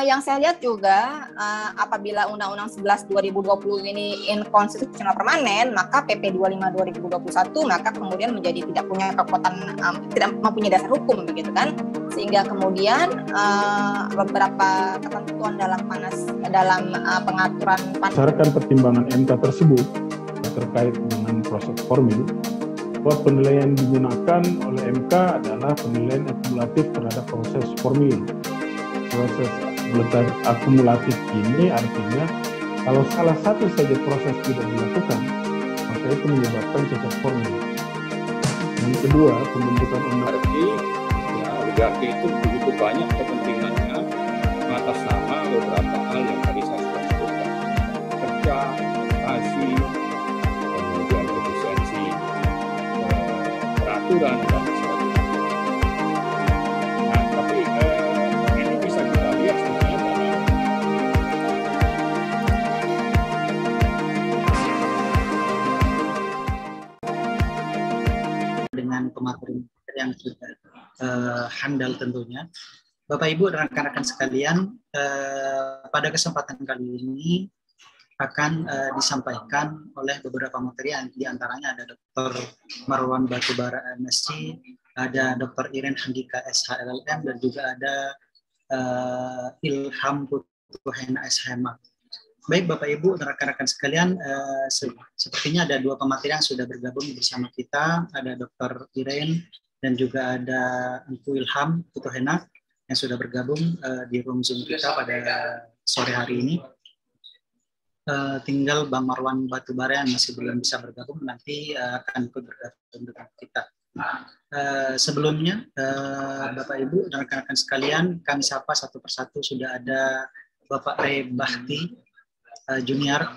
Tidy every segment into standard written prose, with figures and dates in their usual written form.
Yang saya lihat juga apabila Undang-Undang 11 2020 ini inkonstitusional permanen, maka PP 25 2021 maka kemudian menjadi tidak punya kekuatan, tidak mempunyai dasar hukum begitu kan, sehingga kemudian beberapa ketentuan dalam pengaturan berdasarkan pertimbangan MK tersebut terkait dengan proses formil, bahwa penilaian digunakan oleh MK adalah penilaian akumulatif terhadap proses formil. Proses akumulatif ini artinya kalau salah satu saja proses tidak dilakukan, maka itu menyebabkan cacat formil. Yang kedua, pembentukan oligarki, ya oligarki itu begitu banyak kepentingannya atas nama beberapa hal yang tadi saya sebutkan, kerja, investasi, kemudian efisiensi, peraturan dan sebagainya. Nah, tapi ini bisa kita lihat sebenarnya dengan pemateri yang sudah handal tentunya. Bapak Ibu dan rekan-rekan sekalian, pada kesempatan kali ini akan disampaikan oleh beberapa materi, yang diantaranya ada Dr. Marwan Batubara MSc, ada Dr. Iren Handika SHLLM, dan juga ada Ilham Putuhena SHMA. Baik Bapak Ibu dan rekan-rekan sekalian, sepertinya ada dua pemateri yang sudah bergabung bersama kita, ada Dr. Iren dan juga ada Engku Ilham Putuhena yang sudah bergabung di room Zoom kita pada sore hari ini. Tinggal Bang Marwan Batubara yang masih belum bisa bergabung, nanti akan ikut bergabung dengan kita. Sebelumnya, Bapak Ibu dan rekan-rekan sekalian, kami sapa satu persatu. Sudah ada Bapak Ray Bahti Junior,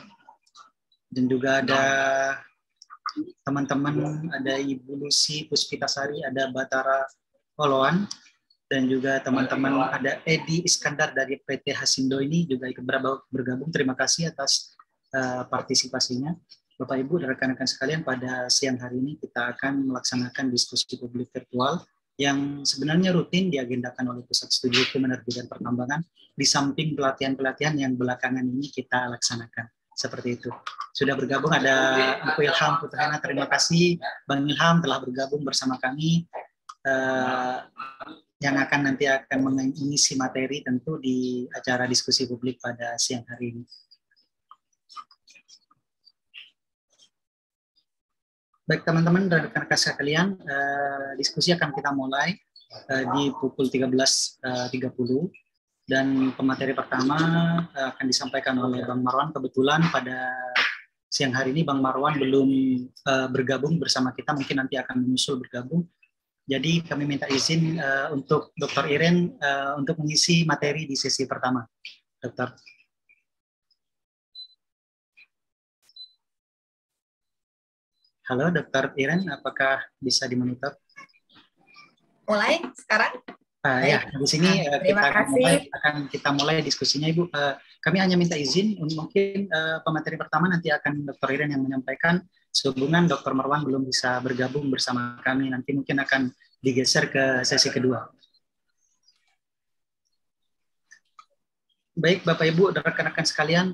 dan juga ada teman-teman, ada Ibu Lucy Puspitasari, ada Batara Oloan, dan juga teman-teman ada Edi Iskandar dari PT Hasindo ini juga ikut bergabung. Terima kasih atas partisipasinya. Bapak Ibu dan rekan-rekan sekalian, pada siang hari ini kita akan melaksanakan diskusi publik virtual yang sebenarnya rutin diagendakan oleh Pusat Studi Hukum Energi dan Pertambangan di samping pelatihan-pelatihan yang belakangan ini kita laksanakan. Seperti itu. Sudah bergabung ada Engku Ilham Putuhena. Terima kasih Bang Ilham telah bergabung bersama kami. Yang nanti akan mengisi materi tentu di acara diskusi publik pada siang hari ini. Baik teman-teman dan rekan-rekan sekalian, diskusi akan kita mulai di pukul 13.30 dan pemateri pertama akan disampaikan oleh Bang Marwan. Kebetulan pada siang hari ini Bang Marwan belum bergabung bersama kita, mungkin nanti akan menyusul bergabung. Jadi kami minta izin untuk Dr. Iren untuk mengisi materi di sesi pertama. Dokter. Halo Dr. Iren, apakah bisa dimonitor? Mulai sekarang? Ya, di sini akan kita mulai diskusinya Ibu. Kami hanya minta izin, mungkin pemateri pertama nanti akan Dr. Iren yang menyampaikan. Sehubungan Dr. Marwan belum bisa bergabung bersama kami, nanti mungkin akan digeser ke sesi kedua. Baik Bapak Ibu dan rekan-rekan sekalian,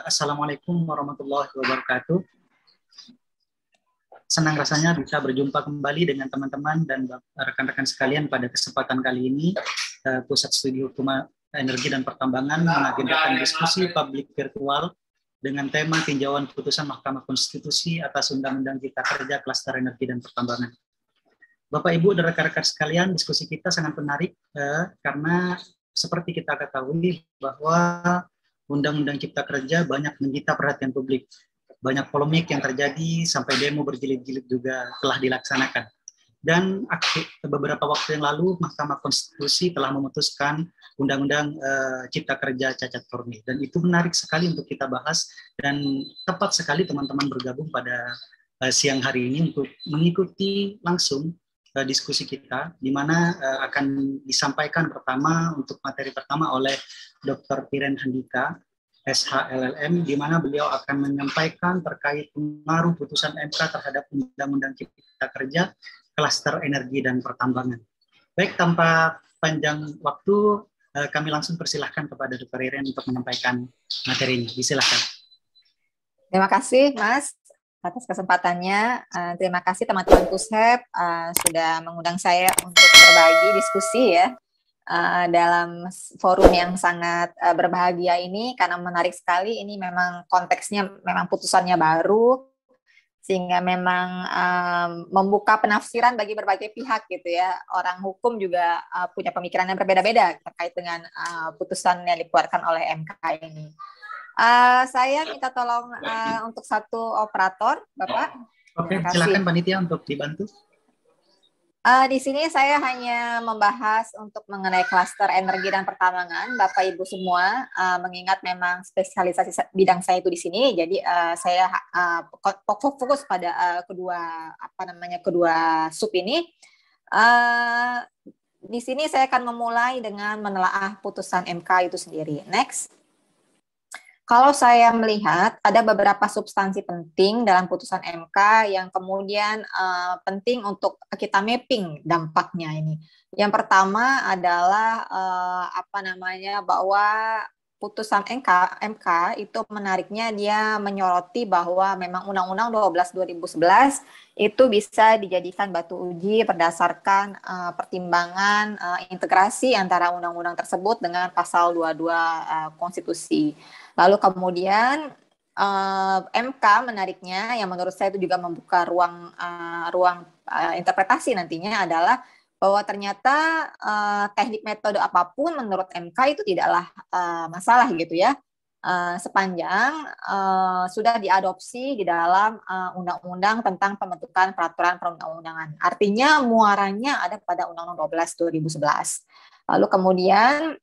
Assalamualaikum warahmatullahi wabarakatuh. Senang rasanya bisa berjumpa kembali dengan teman-teman dan rekan-rekan sekalian pada kesempatan kali ini. Pusat Studi Hukum Energi dan Pertambangan mengagendakan diskusi publik virtual dengan tema tinjauan putusan Mahkamah Konstitusi atas Undang-Undang Cipta Kerja Klaster Energi dan Pertambangan. Bapak Ibu dan rekan-rekan sekalian, diskusi kita sangat menarik karena seperti kita ketahui bahwa Undang-Undang Cipta Kerja banyak menyita perhatian publik. Banyak polemik yang terjadi, sampai demo berjilid-jilid juga telah dilaksanakan. Dan beberapa waktu yang lalu Mahkamah Konstitusi telah memutuskan Undang-Undang Cipta Kerja cacat formil, dan itu menarik sekali untuk kita bahas, dan tepat sekali teman-teman bergabung pada siang hari ini untuk mengikuti langsung diskusi kita, di mana akan disampaikan pertama untuk materi pertama oleh Dr. Iren Handika SHLLM, di mana beliau akan menyampaikan terkait pengaruh putusan MK terhadap Undang-Undang Cipta Kerja Klaster Energi dan Pertambangan. Baik, tanpa panjang waktu, kami langsung persilahkan kepada Dr. Ririn untuk menyampaikan materinya. Disilahkan. Terima kasih, Mas, atas kesempatannya. Terima kasih teman-teman Pushep sudah mengundang saya untuk berbagi diskusi ya dalam forum yang sangat berbahagia ini, karena menarik sekali. Ini memang konteksnya memang putusannya baru, sehingga memang membuka penafsiran bagi berbagai pihak gitu ya. Orang hukum juga punya pemikiran yang berbeda-beda terkait dengan putusan yang dikeluarkan oleh MK ini. Saya minta tolong untuk satu operator, Bapak. Oke, silakan panitia untuk dibantu. Di sini saya hanya membahas untuk mengenai klaster energi dan pertambangan, Bapak Ibu semua, mengingat memang spesialisasi bidang saya itu di sini, jadi saya fokus pada kedua sub ini. Di sini saya akan memulai dengan menelaah putusan MK itu sendiri. Next. Kalau saya melihat ada beberapa substansi penting dalam putusan MK yang kemudian penting untuk kita mapping dampaknya ini. Yang pertama adalah bahwa putusan MK itu menariknya dia menyoroti bahwa memang Undang-Undang 12/2011 itu bisa dijadikan batu uji berdasarkan pertimbangan integrasi antara undang-undang tersebut dengan pasal 22 konstitusi. Lalu kemudian MK menariknya yang menurut saya itu juga membuka ruang interpretasi nantinya adalah bahwa ternyata teknik metode apapun menurut MK itu tidaklah masalah gitu ya, sepanjang sudah diadopsi di dalam undang-undang tentang pembentukan peraturan perundang-undangan. Artinya muaranya ada pada Undang-Undang 12/2011. Lalu kemudian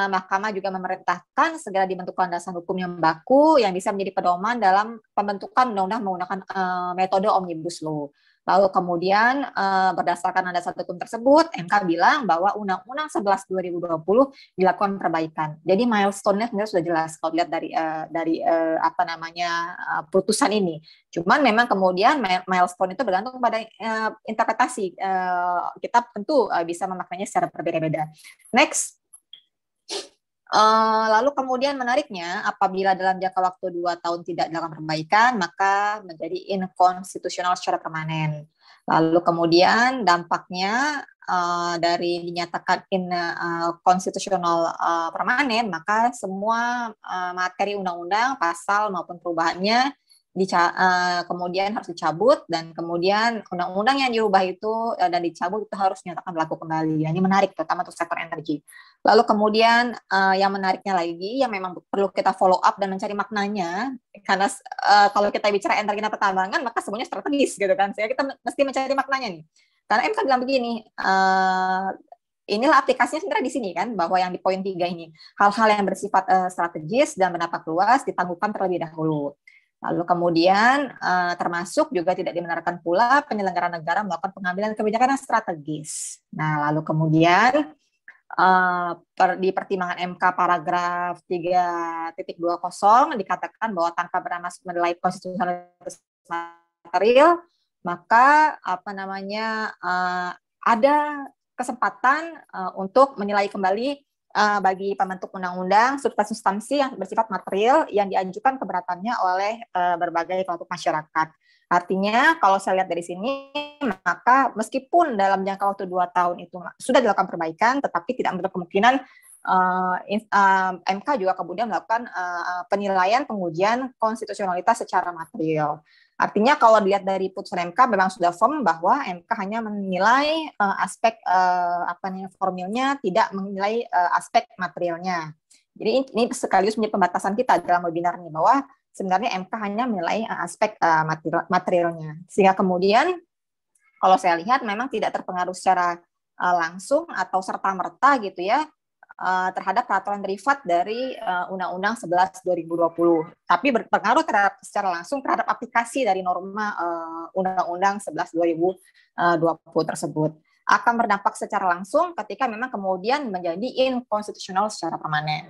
Mahkamah juga memerintahkan segera dibentukkan landasan hukum yang baku yang bisa menjadi pedoman dalam pembentukan undang-undang menggunakan metode Omnibus Law. Lalu kemudian berdasarkan landasan hukum tersebut, MK bilang bahwa Undang-Undang 11/2020 dilakukan perbaikan. Jadi milestone-nya sebenarnya sudah jelas kalau lihat dari putusan ini. Cuman memang kemudian milestone itu bergantung pada interpretasi. Kita tentu bisa memaknainya secara berbeda-beda. Next. Lalu kemudian menariknya, apabila dalam jangka waktu 2 tahun tidak dilakukan perbaikan, maka menjadi inkonstitusional secara permanen. Lalu kemudian dampaknya dari dinyatakan inkonstitusional permanen, maka semua materi undang-undang, pasal maupun perubahannya kemudian harus dicabut, dan kemudian undang-undang yang diubah itu dan dicabut itu harus dinyatakan berlaku kembali. Ini menarik, terutama untuk sektor energi. Lalu kemudian yang menariknya lagi, yang memang perlu kita follow up dan mencari maknanya, karena kalau kita bicara energi dan pertambangan, maka semuanya strategis gitu kan. Kita mesti mencari maknanya nih. Karena MK bilang begini, inilah aplikasinya sebenarnya di sini kan, bahwa yang di poin 3 ini, hal-hal yang bersifat strategis dan berdampak luas ditangguhkan terlebih dahulu. Lalu kemudian termasuk juga tidak dibenarkan pula penyelenggara negara melakukan pengambilan kebijakan yang strategis. Nah, lalu kemudian di pertimbangan MK paragraf 3.20 dikatakan bahwa tanpa bermasuk menilai konstitusionalitas material, maka ada kesempatan untuk menilai kembali bagi pembentuk undang-undang substansi yang bersifat material yang diajukan keberatannya oleh berbagai kelompok masyarakat. Artinya kalau saya lihat dari sini, maka meskipun dalam jangka waktu 2 tahun itu sudah dilakukan perbaikan, tetapi tidak menutup kemungkinan MK juga kemudian melakukan penilaian pengujian konstitusionalitas secara material. Artinya kalau dilihat dari putusan MK memang sudah firm bahwa MK hanya menilai aspek formilnya, tidak menilai aspek materialnya. Jadi ini sekaligus menjadi pembatasan kita dalam webinar ini, bahwa sebenarnya MK hanya menilai aspek materialnya. Sehingga kemudian kalau saya lihat memang tidak terpengaruh secara langsung atau serta-merta gitu ya terhadap peraturan derivat dari Undang-Undang 11/2020, tapi berpengaruh secara langsung terhadap aplikasi dari norma Undang-Undang 11/2020 tersebut. Akan berdampak secara langsung ketika memang kemudian menjadi inkonstitusional secara permanen.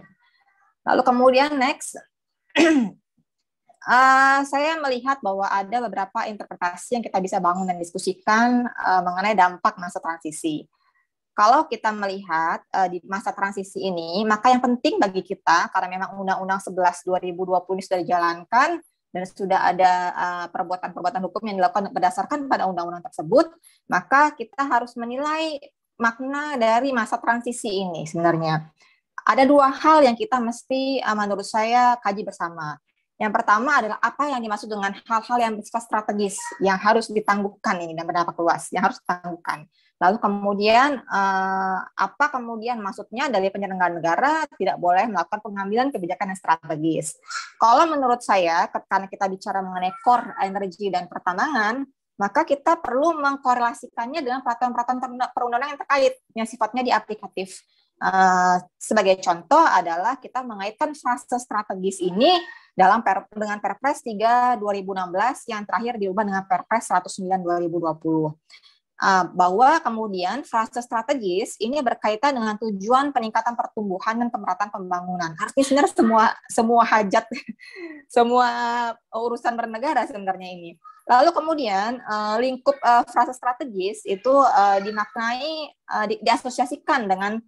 Lalu kemudian next, saya melihat bahwa ada beberapa interpretasi yang kita bisa bangun dan diskusikan mengenai dampak masa transisi. kalau kita melihat di masa transisi ini, maka yang penting bagi kita, karena memang Undang-Undang 11 2020 ini sudah dijalankan, dan sudah ada perbuatan-perbuatan hukum yang dilakukan berdasarkan pada undang-undang tersebut, maka kita harus menilai makna dari masa transisi ini sebenarnya. Ada dua hal yang kita mesti, menurut saya, kaji bersama. Yang pertama adalah apa yang dimaksud dengan hal-hal yang bersifat strategis, yang harus ditangguhkan ini dan berdampak luas, yang harus ditangguhkan. Lalu kemudian, apa kemudian maksudnya dari penyelenggara negara tidak boleh melakukan pengambilan kebijakan yang strategis. Kalau menurut saya, karena kita bicara mengenai core energi dan pertambangan, maka kita perlu mengkorelasikannya dengan peraturan-peraturan perundang-undangan yang terkait, yang sifatnya diaplikatif. Sebagai contoh adalah kita mengaitkan fase strategis ini dengan Perpres 3 2016 yang terakhir diubah dengan Perpres 109 2020. Bahwa kemudian fase strategis ini berkaitan dengan tujuan peningkatan pertumbuhan dan pemerataan pembangunan. Artinya sebenarnya semua hajat, semua urusan bernegara sebenarnya ini. Lalu kemudian lingkup fase strategis itu dimaknai, diasosiasikan dengan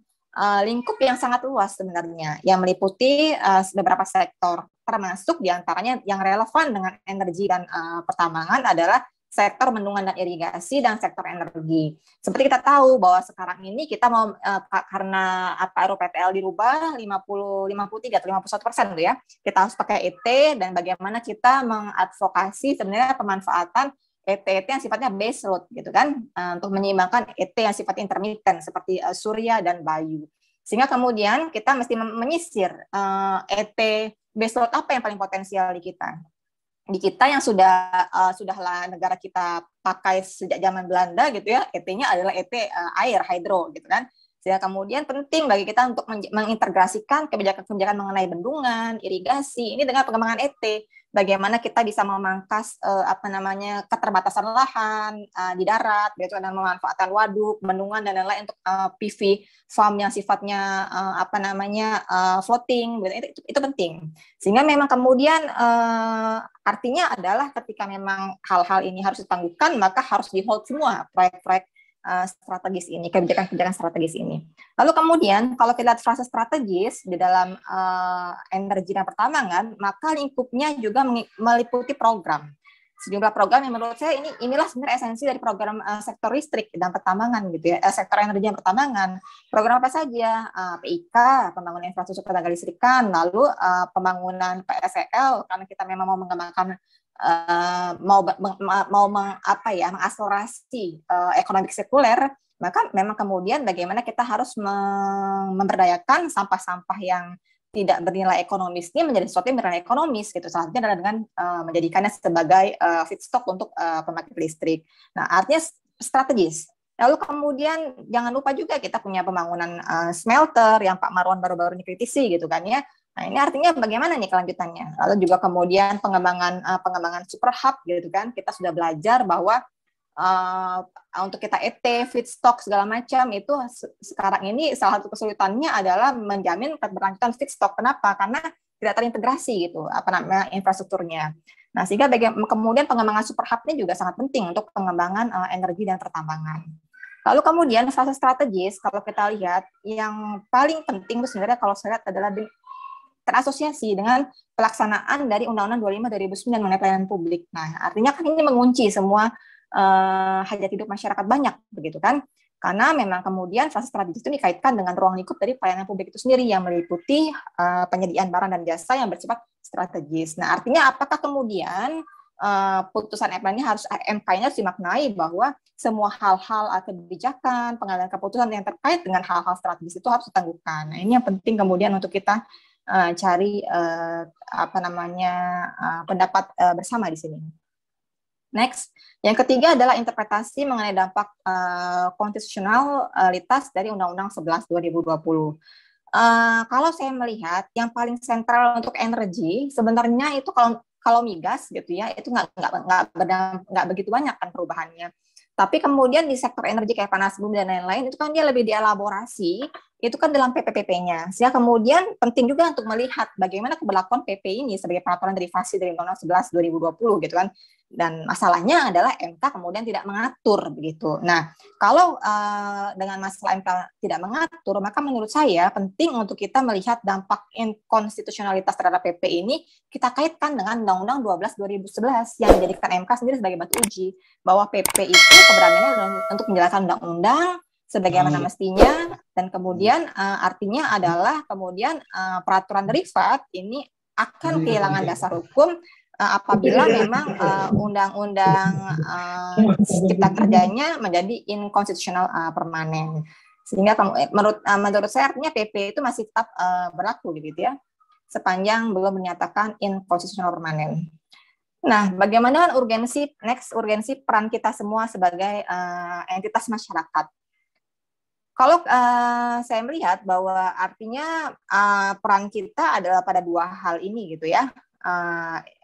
lingkup yang sangat luas sebenarnya, yang meliputi beberapa sektor, termasuk diantaranya yang relevan dengan energi dan pertambangan adalah sektor bendungan dan irigasi dan sektor energi. Seperti kita tahu bahwa sekarang ini kita mau karena RUPTL dirubah 53 atau 51% tuh ya, kita harus pakai ET dan bagaimana kita mengadvokasi sebenarnya pemanfaatan ET yang sifatnya base load gitu kan, untuk menyeimbangkan ET yang sifatnya intermittent seperti surya dan bayu. Sehingga kemudian kita mesti menyisir ET base load apa yang paling potensial di kita. Di kita yang sudahlah negara kita pakai sejak zaman Belanda gitu ya, ET-nya adalah ET air hydro gitu kan. Sehingga kemudian penting bagi kita untuk mengintegrasikan kebijakan-kebijakan mengenai bendungan, irigasi ini dengan pengembangan ET. Bagaimana kita bisa memangkas keterbatasan lahan di darat, yaitu dengan memanfaatkan waduk, bendungan dan lain-lain untuk PV farm yang sifatnya floating, itu penting. Sehingga memang kemudian artinya adalah ketika memang hal-hal ini harus ditangguhkan, maka harus di-hold semua proyek-proyek strategis ini, kebijakan-kebijakan strategis ini. Lalu kemudian kalau kita lihat fase strategis di dalam energi dan pertambangan, maka lingkupnya juga meliputi program. Sejumlah program yang menurut saya inilah sebenarnya esensi dari program sektor listrik dan pertambangan gitu ya, sektor energi dan pertambangan. Program apa saja? PIK, pembangunan infrastruktur tenaga listrikan, lalu pembangunan PSEL karena kita memang mau mengembangkan mengakselerasi ekonomi sirkuler, maka memang kemudian bagaimana kita harus memberdayakan sampah-sampah yang tidak bernilai ekonomis ini menjadi sesuatu yang bernilai ekonomis gitu. Salah satunya adalah dengan menjadikannya sebagai feedstock untuk pembangkit listrik. Nah, artinya strategis. Lalu kemudian jangan lupa juga kita punya pembangunan smelter yang Pak Marwan baru-baru ini kritisi gitu kan ya. Nah, ini artinya bagaimana nih kelanjutannya? Lalu juga kemudian pengembangan super hub gitu kan. Kita sudah belajar bahwa untuk kita ET, feedstock segala macam itu sekarang ini salah satu kesulitannya adalah menjamin keberlanjutan feedstock. Kenapa? Karena tidak terintegrasi gitu infrastrukturnya. Nah, sehingga kemudian pengembangan super hub ini juga sangat penting untuk pengembangan energi dan pertambangan. Lalu kemudian fase strategis kalau kita lihat yang paling penting itu sebenarnya kalau saya lihat adalah terasosiasi dengan pelaksanaan dari Undang-Undang 25/2009 mengenai pelayanan publik. Nah, artinya kan ini mengunci semua hajat hidup masyarakat banyak, begitu kan? Karena memang kemudian fase strategis itu dikaitkan dengan ruang lingkup dari pelayanan publik itu sendiri yang meliputi penyediaan barang dan jasa yang bersifat strategis. Nah, artinya apakah kemudian putusan MK ini harus dimaknai bahwa semua hal-hal pengajian pengambilan keputusan yang terkait dengan hal-hal strategis itu harus ditangguhkan. Nah, ini yang penting kemudian untuk kita cari pendapat bersama di sini. Next, yang ketiga adalah interpretasi mengenai dampak konstitusionalitas dari Undang-Undang 11 2020. Kalau saya melihat yang paling sentral untuk energi sebenarnya itu kalau migas gitu ya itu nggak begitu banyak kan perubahannya. Tapi kemudian di sektor energi kayak panas bumi dan lain-lain itu kan dia lebih dielaborasi itu kan dalam PPPP-nya. Sehingga kemudian penting juga untuk melihat bagaimana keberlakuan PP ini sebagai peraturan derivasi dari Undang-Undang 11 2020 gitu kan. Dan masalahnya adalah MK kemudian tidak mengatur begitu. Nah, kalau dengan masalah MK tidak mengatur, maka menurut saya penting untuk kita melihat dampak inkonstitusionalitas terhadap PP ini kita kaitkan dengan Undang-Undang 12 2011 yang menjadikan MK sendiri sebagai batu uji bahwa PP itu keberadaannya untuk menjalankan undang-undang sebagaimana mestinya, dan kemudian artinya adalah kemudian peraturan derivat ini akan kehilangan dasar hukum apabila memang undang-undang cipta kerjanya menjadi inkonstitusional permanen. Sehingga menurut saya artinya PP itu masih tetap berlaku gitu ya, sepanjang belum menyatakan inkonstitusional permanen. Nah, bagaimana urgensi peran kita semua sebagai entitas masyarakat? Kalau saya melihat bahwa artinya peran kita adalah pada dua hal ini gitu ya.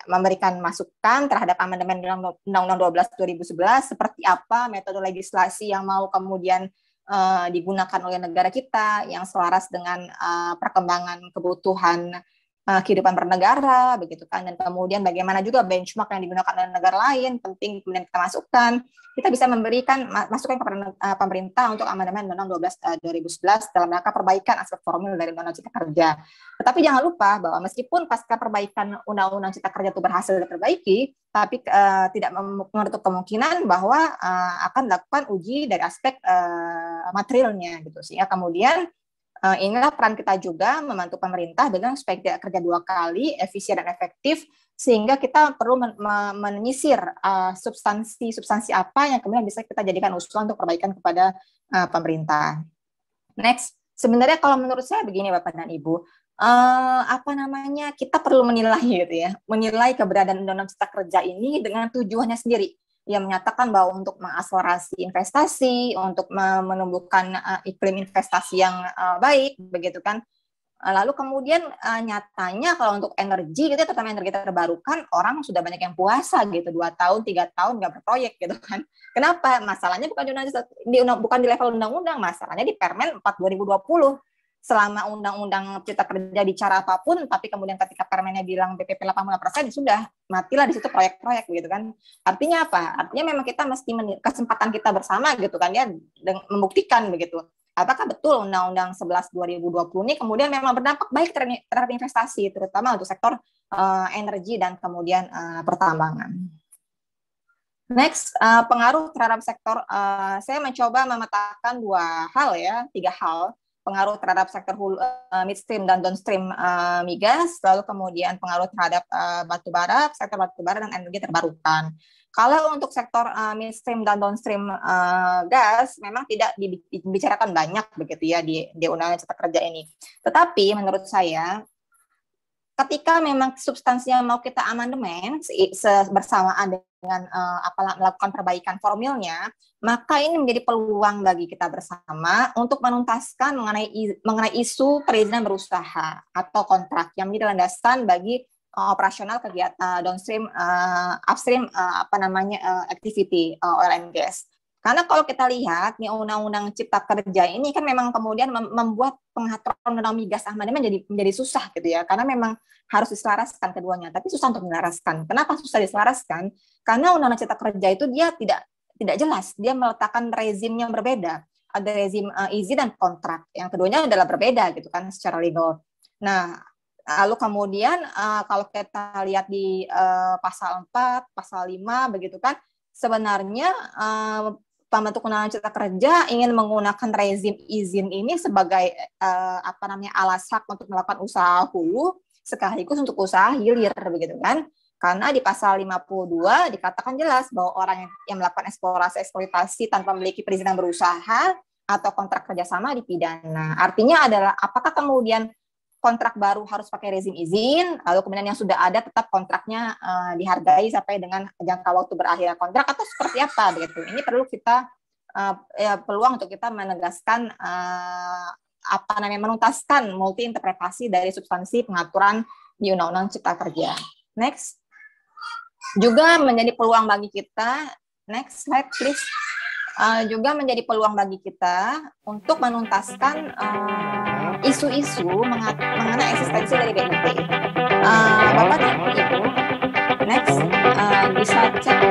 Memberikan masukan terhadap amandemen Undang-Undang 12 2011 seperti apa metode legislasi yang mau kemudian digunakan oleh negara kita yang selaras dengan perkembangan kebutuhan kehidupan bernegara begitu kan, dan kemudian bagaimana juga benchmark yang digunakan oleh negara lain penting kemudian kita masukkan, kita bisa memberikan masukan kepada pemerintah untuk amandemen Undang-Undang 12 2011 dalam rangka perbaikan aspek formil dari Undang-Undang Cipta Kerja. Tetapi jangan lupa bahwa meskipun pasca perbaikan Undang-Undang Cipta Kerja itu berhasil diperbaiki, tapi tidak menutup kemungkinan bahwa akan dilakukan uji dari aspek materialnya gitu, sehingga kemudian inilah peran kita juga membantu pemerintah dengan supaya tidak kerja dua kali, efisien dan efektif, sehingga kita perlu menyisir substansi apa yang kemudian bisa kita jadikan usulan untuk perbaikan kepada pemerintah. Next, sebenarnya kalau menurut saya begini Bapak dan Ibu, kita perlu menilai gitu ya, menilai keberadaan Undang-Undang Cipta Kerja ini dengan tujuannya sendiri, yang menyatakan bahwa untuk mengakselerasi investasi, untuk menumbuhkan iklim investasi yang baik, begitu kan. Lalu kemudian nyatanya kalau untuk energi, gitu, terutama energi terbarukan, orang sudah banyak yang puasa gitu, 2 tahun, 3 tahun nggak berproyek gitu kan. Kenapa? Masalahnya bukan di level undang-undang, masalahnya di Permen 4 2020. Selama undang-undang cipta kerja bicara apapun, tapi kemudian ketika permennya bilang BPP 80%, sudah matilah di situ proyek-proyek gitu kan. Artinya apa? Artinya memang kita mesti kesempatan kita bersama gitu kan ya, membuktikan begitu. Apakah betul Undang-Undang 11 2020 ini kemudian memang berdampak baik terhadap investasi, terutama untuk sektor energi dan kemudian pertambangan. Next, pengaruh terhadap sektor, saya mencoba memetakan 3 hal. Pengaruh terhadap sektor midstream dan downstream migas, lalu kemudian pengaruh terhadap sektor batu bara dan energi terbarukan. Kalau untuk sektor midstream dan downstream gas, memang tidak dibicarakan banyak begitu ya di Undang-Undang Cipta Kerja ini. Tetapi menurut saya, ketika memang substansinya mau kita amandemen bersamaan dengan melakukan perbaikan formilnya, maka ini menjadi peluang bagi kita bersama untuk menuntaskan mengenai isu perizinan berusaha atau kontrak yang menjadi landasan bagi operasional kegiatan downstream, upstream activity oil and gas. Karena kalau kita lihat nih Undang-Undang Cipta Kerja ini kan memang kemudian membuat pengaturan undang migas amandemen menjadi susah gitu ya, karena memang harus diselaraskan keduanya, tapi susah untuk diselaraskan. Kenapa susah diselaraskan? Karena Undang-Undang Cipta Kerja itu dia tidak jelas, dia meletakkan rezim yang berbeda. Ada rezim izin dan kontrak, yang keduanya adalah berbeda gitu kan secara legal. Nah, lalu kemudian kalau kita lihat di pasal 4, pasal 5 begitu kan, sebenarnya pembentuk Undang-Undang Cipta Kerja ingin menggunakan rezim izin ini sebagai alas hak untuk melakukan usaha hulu sekaligus untuk usaha hilir begitu kan. Karena di pasal 52 dikatakan jelas bahwa orang yang melakukan eksplorasi eksploitasi tanpa memiliki perizinan berusaha atau kontrak kerjasama dipidana. Artinya adalah apakah kemudian kontrak baru harus pakai rezim izin, lalu kemudian yang sudah ada tetap kontraknya dihargai sampai dengan jangka waktu berakhir kontrak, atau seperti apa begitu. Ini perlu kita peluang untuk kita menegaskan menuntaskan multi interpretasi dari substansi pengaturan di Undang-Undang Cipta Kerja. Next. Juga menjadi peluang bagi kita, next slide please. Juga menjadi peluang bagi kita untuk menuntaskan isu-isu mengenai eksistensi dari BIT. Bapak dan Ibu, Next, bisa cek